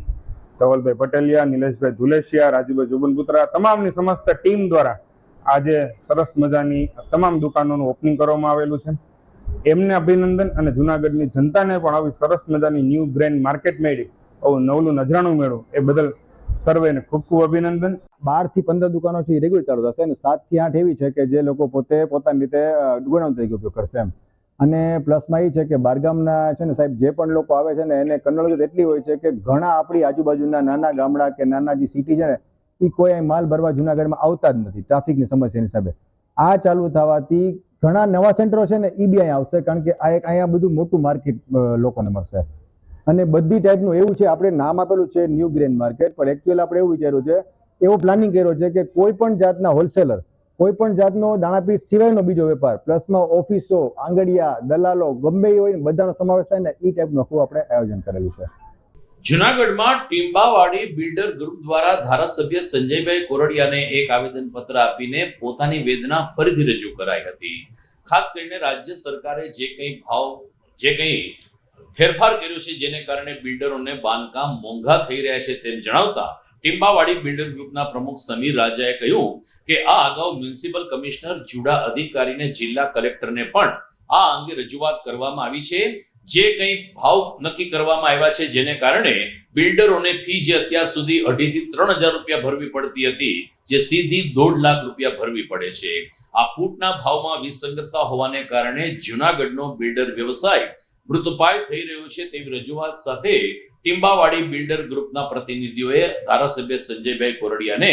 [SPEAKER 15] ધવલભાઈ પટેલિયા, નિલેશભાઈ ધુલેશિયા, રાજુભાઈ જોબનપુત્રા તમામની સમસ્ત ટીમ દ્વારા આજે સરસ મજાની તમામ દુકાનોનું ઓપનિંગ કરવામાં આવેલું છે. એમને અભિનંદન અને જુનાગઢની જનતાને પણ આવી સરસ મજાની ન્યૂ ગ્રેન માર્કેટ મળી, આવું નવલું નજરાણું મેળવું એ બદલ સર્વેને ખૂબ ખૂબ અભિનંદન.
[SPEAKER 16] 12 થી 15 દુકાનો છે એ રેગ્યુલર ચાલુ થશે અને 7 થી 8 એવી છે કે જે લોકો પોતે પોતાની રીતે ગોડાઉન તરીકે ઉપયોગ કરશે એમ. અને પ્લસમાં એ છે કે બારગામના છે ને સાહેબ જે પણ લોકો આવે છે ને એને કન્નડ એટલી હોય છે કે ઘણા આપણી આજુબાજુના નાના ગામડા કે નાના જે સિટી છે ને એ કોઈ માલ ભરવા જુનાગઢમાં આવતા જ નથી ટ્રાફિકની સમસ્યાની હિસાબે. આ ચાલુ થવાથી ઘણા નવા સેન્ટરો છે ને એ બી અહીંયા આવશે, કારણ કે આ એક અહીંયા બધું મોટું માર્કેટ લોકોને મળશે અને બધી ટાઈપનું એવું છે. આપણે નામ આપેલું છે ન્યૂ ગ્રેન માર્કેટ, પણ એકચ્યુઅલ આપણે એવું વિચાર્યું છે, એવો પ્લાનિંગ કર્યો છે કે કોઈ પણ જાતના હોલસેલર, કોઈ પણ જાતનો દાણાપીઠ સિવાયનો બીજો વેપાર, પ્લસમાં ઓફિસો, આંગડિયા, દલાલો ગમે એ હોય બધાનો સમાવેશ થાય ને એ ટાઈપનું આખું આપણે આયોજન કરેલું છે.
[SPEAKER 1] જુનાગઢમાં ટીમ્બાવાડી બિલ્ડર ગ્રુપ દ્વારા ધારાસભ્ય સંજયભાઈ કોરડિયાને એક આવેદનપત્ર આપીને પોતાની વેદના ફરીથી રજૂ કરાઈ હતી. ખાસ કરીને રાજ્ય સરકારે જે કંઈ ફેરફાર કર્યો છે જેને કારણે બિલ્ડરોને બાંધકામ મોંઘા થઈ રહ્યા છે તેમ જણાવતા ટીમ્બાવાડી બિલ્ડર ગ્રુપના પ્રમુખ સમીર રાજાએ કહ્યું કે આ અગાઉ મ્યુનિસિપલ કમિશનર જુડા અધિકારીને જિલ્લા કલેક્ટરને પણ આ અંગે રજૂઆત કરવામાં આવી છે. જે કંઈ ભાવ નક્કી કરવામાં આવ્યા છે જેને કારણે બિલ્ડરોને ફી જે અત્યાર સુધી 2.5 થી 3,000 રૂપિયા ભરવી પડતી હતી, જે સીધી 1.5 લાખ રૂપિયા ભરવી પડે છે. આ ફૂટના ભાવમાં વિસંગતતા હોવાને કારણે જુનાગઢનો બિલ્ડર વ્યવસાય મૃતપાય થઈ રહ્યો છે તેવી રજૂઆત સાથે ટીમ્બાવાડી બિલ્ડર ગ્રુપના પ્રતિનિધિઓએ ધારાસભ્ય સંજયભાઈ કોરડિયાને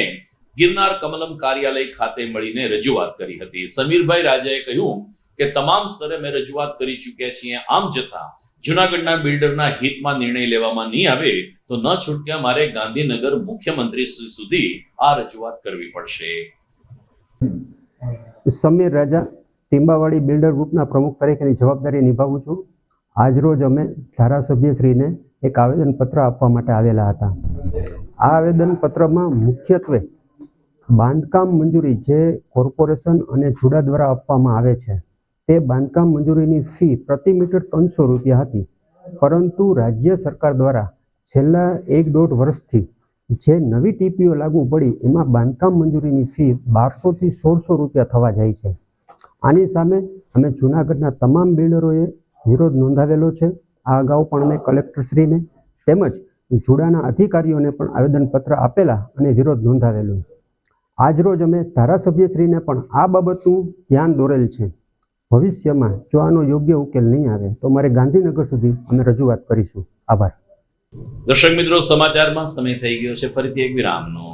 [SPEAKER 1] ગિરનાર કમલમ કાર્યાલય ખાતે મળીને રજૂઆત કરી હતી. સમીરભાઈ રાજાએ કહ્યું કે તમામ સ્તરે મેં રજૂઆત કરી ચૂક્યા છીએ, આમ છતાં જુનાગઢના બિલ્ડરના હિતમાં નિર્ણય લેવામાં નહીં આવે તો ન છૂટક્યા મારે ગાંધીનગર મુખ્યમંત્રી સુધી આ રજૂઆત કરવી પડશે.
[SPEAKER 17] સમીર રાજા, ટીમ્બાવાડી બિલ્ડર ગ્રુપના પ્રમુખ તરીકેની જવાબદારી નિભાવું છું. આજરોજ અમે ધારાસભ્યશ્રીને એક આવેદનપત્ર આપવા માટે આવેલા હતા. આ આવેદનપત્રમાં મુખ્યત્વે બાંધકામ મંજૂરી જે કોર્પોરેશન અને જુડા દ્વારા આપવામાં આવે છે તે બાંધકામ મંજૂરીની ફી પ્રતિ મીટર 300 રૂપિયા હતી, પરંતુ રાજ્ય સરકાર દ્વારા છેલ્લા 1-1.5 વર્ષથી જે નવી ટીપીઓ લાગુ પડી એમાં બાંધકામ મંજૂરીની ફી 1200 થી 1600 રૂપિયા થવા જાય છે. આની સામે અમે જૂનાગઢના તમામ બિલ્ડરોએ વિરોધ નોંધાવેલો છે. આ અગાઉ પણ અમે કલેક્ટરશ્રીને તેમજ જુડાના અધિકારીઓને પણ આવેદનપત્ર આપેલા અને વિરોધ નોંધાવેલો. આજરોજ અમે ધારાસભ્યશ્રીને પણ આ બાબતનું ધ્યાન દોરેલ છે. ભવિષ્યમાં જો આનો યોગ્ય ઉકેલ નહીં આવે તો મારે ગાંધીનગર સુધી અમે રજૂઆત કરીશું. આભાર.
[SPEAKER 1] દર્શક મિત્રો, સમાચારમાં સમય થઈ ગયો છે ફરીથી એક વિરામનો.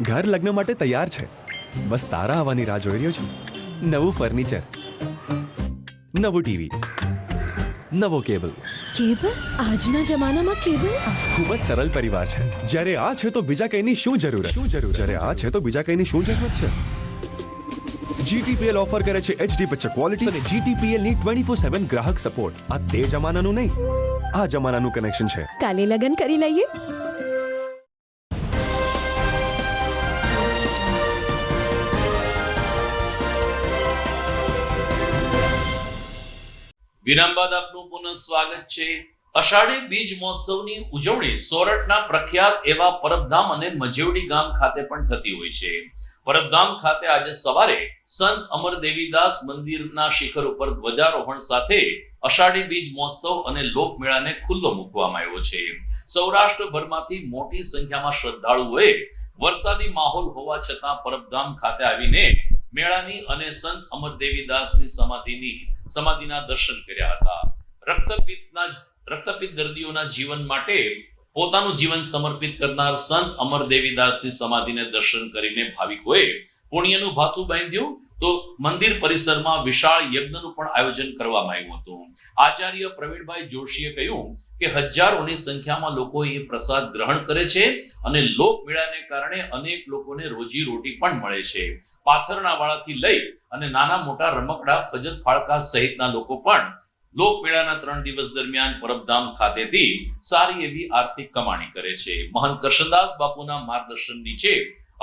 [SPEAKER 18] ઘર લગ્ન માટે તૈયાર છે, બસ તારા આવવાની રાહ જોઈ રહ્યો છું. નવું ફર્નિચર, નવું ટીવી, નવો કેબલ.
[SPEAKER 19] કેબલ? આજના જમાનામાં કેબલ?
[SPEAKER 18] ખૂબ જ સરળ પરિવાર છે. જ્યારે આ છે તો બીજા કઈની શું જરૂરત? જ્યારે આ છે તો બીજા કઈની શું જરૂરત છે? GTPL ઓફર કરે છે HD પિક્ચર ક્વોલિટી અને GTPL ની 24/7 ગ્રાહક સપોર્ટ. આ તે જમાનાનું નહીં, આ જમાનાનું કનેક્શન છે.
[SPEAKER 19] કાલે લગન કરી લઈએ.
[SPEAKER 1] વિરામ બાદ આપનું પુનઃ સ્વાગત છે. અષાઢી બીજ મહોત્સવની ઉજવણી સોરઠના પ્રખ્યાત એવા પરબધામ અને મજેવડી ગામ ખાતે પણ થતી હોય છે. પરબધામ ખાતે આજે સવારે સંત અમર દેવીદાસ મંદિરના શિખર ઉપર ધ્વજારોહણ સાથે અષાઢી બીજ મહોત્સવ અને લોકમેળાને ખુલ્લો મૂકવામાં આવ્યો છે. સૌરાષ્ટ્રભરમાંથી મોટી સંખ્યામાં શ્રદ્ધાળુઓએ વરસાદી માહોલ હોવા છતાં પરબધામ ખાતે આવીને મેળાની અને સંત અમર દેવીદાસની સમાધિના દર્શન કર્યા હતા. રક્તપિત્ત દર્દીઓના જીવન માટે પોતાનું જીવન સમર્પિત કરનાર સંત અમર દેવીદાસની સમાધિને દર્શન કરીને ભાવિકોએ પુણ્યનું ભાથું બાંધ્યું તો મંદિર પરિસરમાં વિશાળ યજ્ઞનું પણ આયોજન કરવામાં આવ્યું હતું. આચાર્ય પ્રવીણભાઈ જોશીએ કહ્યું કે હજારોની સંખ્યામાં લોકો એ પ્રસાદ ગ્રહણ કરે છે અને લોકમેળાને કારણે અનેક લોકોને રોજી રોટી પણ મળે છે. પાથરણાવાળાથી લઈ અને નાના મોટા રમકડા, ફજત ફાળકા સહિતના લોકો પણ લોકમેળાના 3 દિવસ દરમિયાન પરબધામ ખાતેથી સારી એવી આર્થિક કમાણી કરે છે. મહંત કરશનદાસ બાપુના માર્ગદર્શન નીચે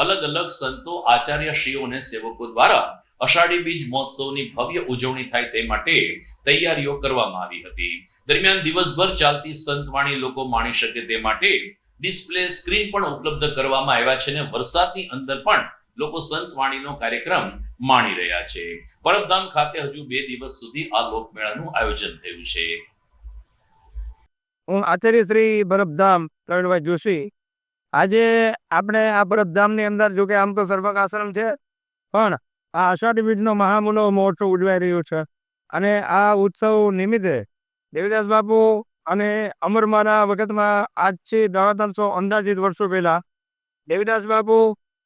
[SPEAKER 1] અલગ અલગ સંતો, આચાર્યશ્રીઓ અને સેવકો દ્વારા અષાઢી બીજ મહોત્સવની ભવ્ય ઉજવણી થાય તે માટે તૈયારીઓ કરવામાં આવી હતી. દરમિયાન દિવસભર ચાલતી સંતવાણી લોકો માણી શકે તે માટે ડિસ્પ્લે સ્ક્રીન પણ ઉપલબ્ધ કરવામાં આવ્યા છે અને વરસાદની અંદર પણ લોકો સંતવાણીનો કાર્યક્રમ માણી રહ્યા છે. પરબધામ ખાતે હજુ 2 દિવસ સુધી આ લોકમેળાનું આયોજન થયું છે.
[SPEAKER 20] હું આચાર્ય શ્રી પરબધામ પ્રવીણભાઈ જોશી. આજે આપણે આ પરબધામની અંદર, જો કે આમ તો સર્વક આશ્રમ છે, પણ આ અષાઢી બીજનો મહામૂલો મહોત્સવ ઉજવાઈ રહ્યો છે અને આ ઉત્સવ નિમિત્તે દેવીદાસ બાપુ અને અમરમાના વખતમાં આજથી 350 અંદાજિત વર્ષો પહેલા દેવીદાસ બાપુ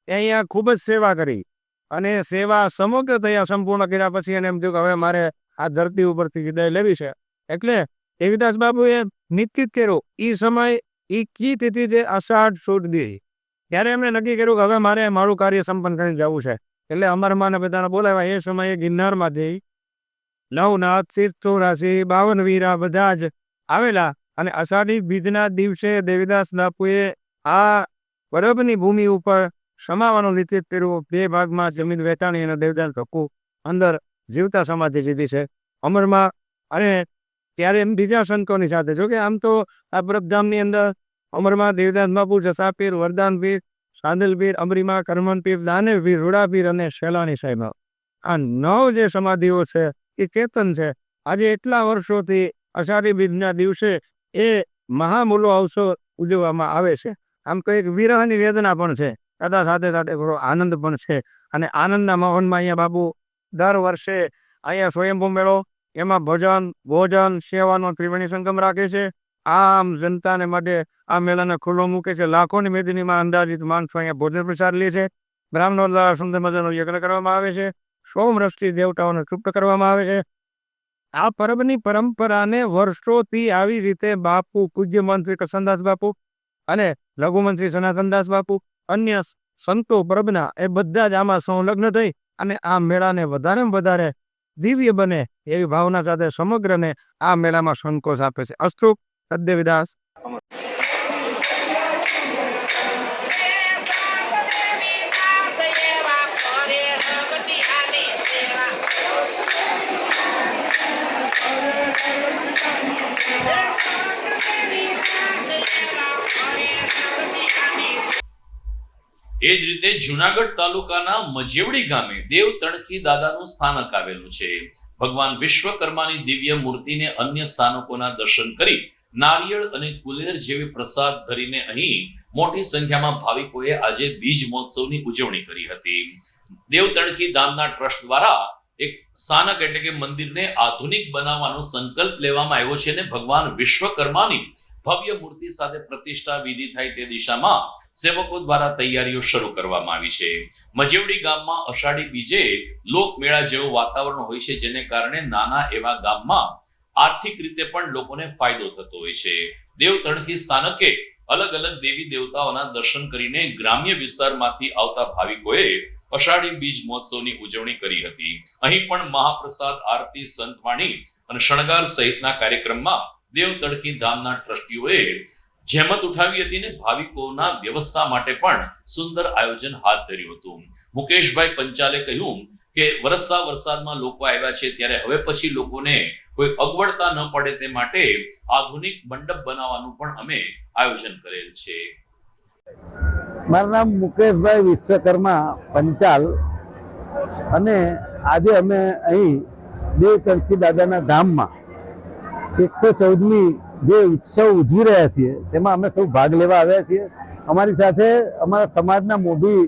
[SPEAKER 20] અહીંયા ખૂબ જ સેવા કરી અને સેવા સમગ્ર થયા સંપૂર્ણ કર્યા પછી એને એમ થયું કે હવે મારે આ ધરતી ઉપરથી વિદાય લેવી છે. એટલે દેવીદાસ બાપુએ નિશ્ચિત કર્યું એ સમય એ કી તિથિ જે અષાઢ સુદ દી, ત્યારે એમણે નક્કી કર્યું કે હવે મારે મારું કાર્ય સંપન્ન કરીને જવું છે. એટલે અમરમાને બધાને બોલાવ્યા. એ સમયે ગિરનારમાંથી 9 નાથ, 84, 52 વીરા બધા જ આવેલા અને અષાઢી બીજના દિવસે દેવીદાસ બાપુએ આ પરબની ભૂમિ ઉપર સમાવાનો નિશ્ચિત કર્યો. 2 ભાગમાં જમીન વહેંચાણી અને દેવીદાસ બાપુ અંદર જીવતા સમાધિ લીધી છે અમરમાં. અને ત્યારે એમ બીજા સંતોની સાથે, જોકે આમ તો આ પરબધામની અંદર અમરમાં દેવીદાસ બાપુ, જસા પીર, વરદાન પીર, સાદલ પીર, અમરીમાં, કરમન પીર, દાનેવ પીર, રૂડા પીર અને શેલાણી સાહેબ, આ 9 જે સમાધિઓ છે એ ચેતન છે. આજે એટલા વર્ષોથી અષાઢી બીજના દિવસે એ મહામૂલો અવસર ઉજવવામાં આવે છે. આમ તો એક વિરહની વેદના પણ છે, તથા સાથે સાથે ઘણો આનંદ પણ છે. અને આનંદના માહોલમાં અહીંયા બાપુ દર વર્ષે અહીંયા સ્વયંભૂ મેળો, એમાં ભજન, ભોજન, સેવાનો ત્રિવેણી સંગમ રાખે છે. આમ જનતાને માટે આ મેળાને ખુલ્લો મૂકે છે. લાખોની મેદનીમાં અંદાજિત માણસો અહીંયા ભોજન પ્રસાદ લે છે. બ્રાહ્મણો દ્વારા સુંદર મજાનો યજ્ઞ કરવામાં આવે છે. સોમરસથી દેવતાઓને તૃપ્ત કરવામાં આવે છે. આ પરબની પરંપરાને વર્ષોથી આવી રીતે બાપુ, પૂજ્ય મંત્રી કરશનદાસ બાપુ અને લઘુમંત્રી સનાતનદાસ બાપુ, અન્ય સંતો પરબના, એ બધા જ આમાં સંલગ્ન થઈ અને આ મેળાને વધારેમાં વધારે દિવ્ય બને એવી ભાવના સાથે સમગ્રને આ મેળામાં સંકોચ આપે છે. અસ્તુ સદદેવીદાસ.
[SPEAKER 1] એ જ રીતે જુનાગઢ તાલુકાના મજેવડી ગામે દેવ તણખી દાદાનું સ્થાનક આવેલું છે. ભગવાન વિશ્વકર્માની દિવ્ય મૂર્તિને અન્ય સ્થાનકોના દર્શન કરી નારિયેળ અને કુલેર જેવી પ્રસાદ ધરીને અહીં મોટી સંખ્યામાં ભાવિકોએ આજે બીજ મહોત્સવની ઉજવણી કરી હતી. દેવ તણખી ધામના ટ્રસ્ટ દ્વારા એક સ્થાનક એટલે કે મંદિરને આધુનિક બનાવવાનો સંકલ્પ લેવામાં આવ્યો છે અને ભગવાન વિશ્વકર્માની ભવ્ય મૂર્તિ સાથે પ્રતિષ્ઠા વિધિ થાય તે દિશામાં સેવકો દ્વારા તૈયારીઓ શરૂ કરવામાં આવી છે. મજેવડી ગામમાં અષાઢી બીજે લોકમેળા જેવું વાતાવરણ હોય છે, જેને કારણે નાના એવા ગામમાં આર્થિક રીતે પણ લોકોને ફાયદો થતો હોય છે. દેવતણખી સ્થાનકે અલગ અલગ દેવી દેવતાઓના દર્શન કરીને ગ્રામ્ય વિસ્તારમાંથી આવતા ભાવિકોએ અષાઢી બીજ મહોત્સવની ઉજવણી કરી હતી. અહીં પણ મહાપ્રસાદ, આરતી, સંતવાણી અને શણગાર સહિતના કાર્યક્રમમાં દેવતણખી ધામના ટ્રસ્ટીઓએ જહેમત ઉઠાવી હતી અને ભાવિકોના વ્યવસ્થા માટે પણ સુંદર આયોજન હાથ ધર્યું હતું. મુકેશભાઈ પંચાલે કહ્યું કે વરસતા વરસાદમાં લોકો આવ્યા છે, ત્યારે હવે પછી લોકોને કોઈ અગવડતા ન પડે તે માટે આધુનિક મંડપ બનાવવાનું પણ અમે આયોજન કરેલ છે.
[SPEAKER 21] મારું નામ મુકેશભાઈ વિશ્વકર્મા પંચાલ અને આજે અમે અહીં દેવતણખી દાદાના ધામમાં 114મી જે ઉત્સવ ઉજવી રહ્યા છીએ તેમાં અમે સૌ ભાગ લેવા આવ્યા છીએ. અમારી સાથે અમારા સમાજના મોભી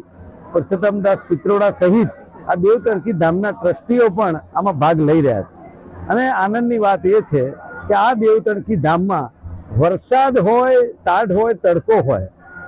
[SPEAKER 21] પરસોત્તમદાસ પિત્રોડા સહિત આ દેવતણખી ધામના ટ્રસ્ટીઓ પણ આમાં ભાગ લઈ રહ્યા છે. અને આનંદની વાત એ છે કે આ દેવતણખી ધામમાં વરસાદ હોય, ટાઢ હોય, તડકો હોય,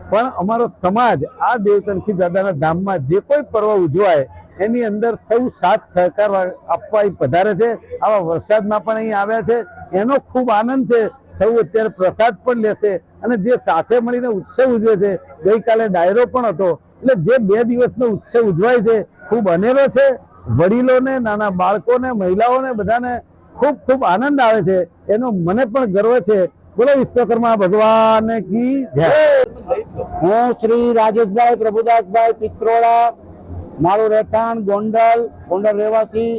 [SPEAKER 21] પણ અમારો સમાજ આ દેવતણખી દાદાના ધામમાં જે કોઈ પર્વ ઉજવાય એની અંદર સૌ સાથ સહકાર આપવા પધારે છે. આવા વરસાદમાં પણ અહીં આવ્યા છે, એનો ખૂબ આનંદ છે. સૌ અત્યારે પ્રસાદ પણ લેશે અને જે સાથે મળીને ઉત્સવ ઉજવે છે. ગઈકાલે ડાયરો પણ હતો, એટલે જે 2 દિવસનો ઉત્સવ ઉજવાય છે ખૂબ અનેરો છે. વડીલોને, નાના બાળકોને, મહિલાઓને બધાને ખૂબ ખૂબ આનંદ આવે છે. એનો મને પણ ગર્વ છે. બોલો વિશ્વકર્મા ભગવાન કી જય.
[SPEAKER 22] હું શ્રી રાજેશભાઈ પ્રભુદાસભાઈ પિત્રોડા, મારું રહેઠાણ ગોંડલ રહેવાસી.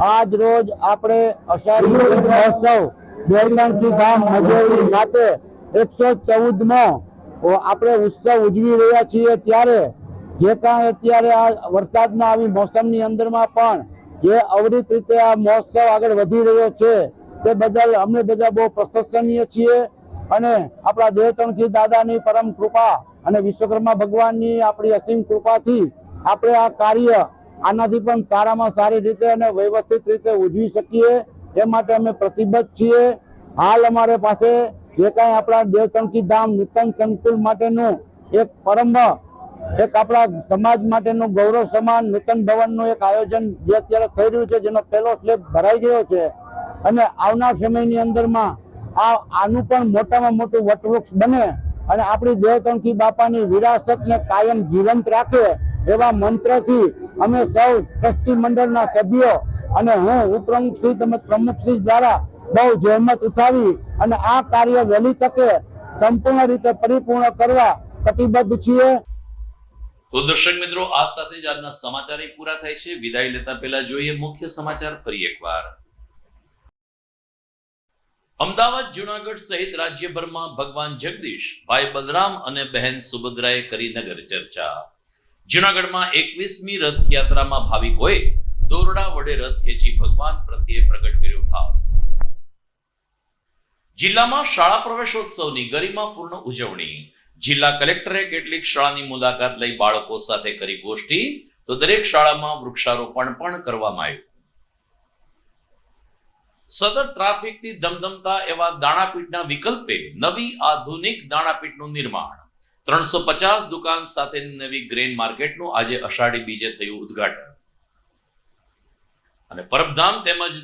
[SPEAKER 22] આજ રોજ આપણે અષાઢી મહોત્સવ દેવતણખી ધામ મજેવડી ખાતે 114મો આપણે ઉત્સવ ઉજવી રહ્યા છીએ. ત્યારે જે કાંઈ અત્યારે આ વરસાદના આવી મોસમની અંદરમાં પણ જે અવિરત રીતે આ મહોત્સવ આગળ વધી રહ્યો છે તે બદલ અમે બધા બહુ પ્રશંસનીય છીએ. અને આપણા દેવતણખી દાદાની પરમ કૃપા અને વિશ્વકર્મા ભગવાનની આપણી અસીમ કૃપાથી આપણે આ કાર્ય આનાથી પણ સારામાં સારી રીતે અને વ્યવસ્થિત રીતે ઉજવી શકીએ એ માટે અમે પ્રતિબદ્ધ છીએ. હાલ અમારે પાસે જે કાંઈ આપણા દેવતણખી ધામ નૂતન સંકુલ માટેનું એક આપણા સમાજ માટેનું ગૌરવ સમાન નૂતન ભવનનું એક આયોજન જે અત્યારે થઈ રહ્યું છે, જેનો પહેલો સ્લેબ ભરાઈ ગયો છે અને આવનાર સમયની અંદરમાં આનું પણ મોટામાં મોટું વટવૃક્ષ બને અને આપણી દેવતણખી બાપાની વિરાસતને કાયમ જીવંત રાખે એવા મંત્રથી અમે સૌ ટ્રસ્ટી મંડળના સભ્યો અને હું ઉપપ્રમુખશ્રી તેમજ પ્રમુખશ્રી દ્વારા બહુ જહેમત ઉઠાવી અને આ કાર્ય વહેલી તકે સંપૂર્ણ રીતે પરિપૂર્ણ કરવા કટિબદ્ધ છીએ.
[SPEAKER 1] તો દર્શક મિત્રો, આ સાથે જ આજના સમાચાર પૂરા થાય છે. વિદાય લેતા પહેલા જોઈએ મુખ્ય સમાચાર ફરી એકવાર. અમદાવાદ, જૂનાગઢ સહિત રાજ્યભરમાં ભગવાન જગદીશ, ભાઈ બલરામ અને બહેન સુભદ્રાએ કરી નગર ચર્ચા. જૂનાગઢમાં 21મી રથયાત્રામાં ભાવિકોએ દોરડા વડે રથ ખેંચી ભગવાન પ્રત્યે પ્રગટ કર્યો ભાવ. જિલ્લામાં શાળા પ્રવેશોત્સવની ગરિમાપૂર્ણ ઉજવણી. જિલ્લા કલેક્ટરે કેટલીક શાળાની મુલાકાત લઈ બાળકો સાથે કરી ગોષ્ઠી, તો દરેક શાળામાં વૃક્ષારોપણ પણ કરવામાં આવ્યું. સતત ટ્રાફિકથી ધમધમતા એવા દાણાપીઠના વિકલ્પે નવી આધુનિક દાણાપીઠનું નિર્માણ. 350 દુકાન સાથેની નવી ગ્રેન માર્કેટનું આજે અષાઢી બીજે થયું ઉદ્ઘાટન. અને પરબધામ તેમજ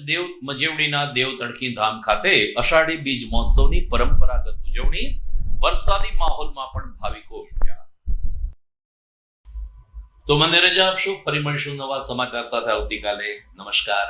[SPEAKER 1] મજેવડીના દેવતણખી ધામ ખાતે અષાઢી બીજ મહોત્સવની પરંપરાગત ઉજવણી. વરસાદી માહોલમાં પણ ભાવિકો ઉમટ્યા. તો મને રજા આપશો. ફરી મળીશું નવા સમાચાર સાથે આવતીકાલે. નમસ્કાર.